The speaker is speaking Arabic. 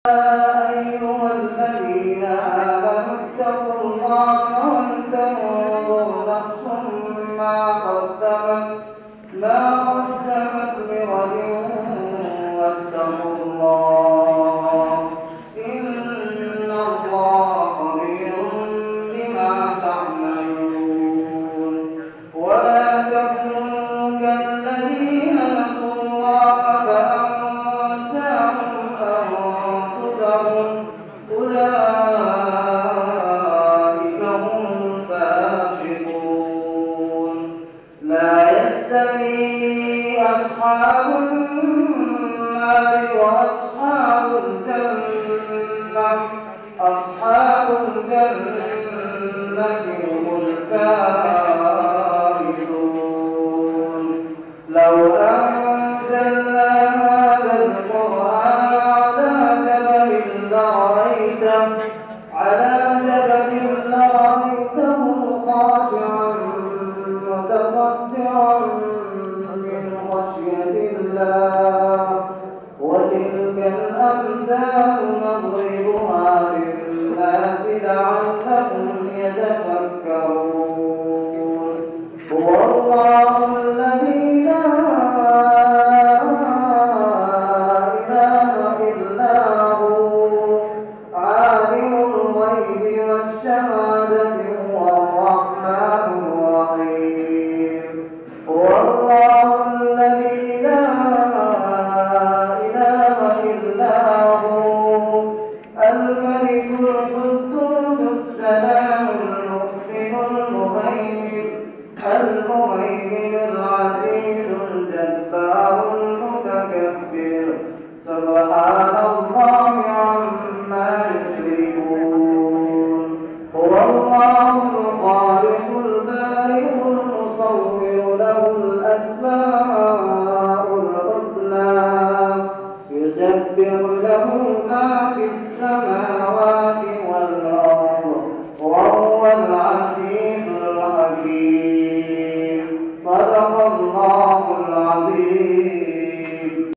أيها الذين آمنوا اتقوا الله ولتنظر نفس ما قدمت لغد واتقوا الله إن الله خبير بما تعملون ولا تكونوا كالذين نسوا الله فأنساهم أنفسهم أولئك هم الفاسقون لا يستوي أصحاب النار وأصحاب الجنة أصحاب الجنة هم الفائزون لو أنزلنا هذا القرآن على جبل لرأيته خاشعا متصدعا من خشية الله وتلك الأمثال نضربها للناس لعلهم يتفكرون هو الله الذي لا إله إلا هو عالم الغيب والشهادة هو الرحمن الرحيم هو الله الذي لا إله إلا هو الملك القدوس السلام المؤمن المهيمن العزيز الجبار المتكبر سبحان الله عما يشركون هو الله الخالق البارئ المصور له الأسماء الحسنى يسبح له ما في السماوات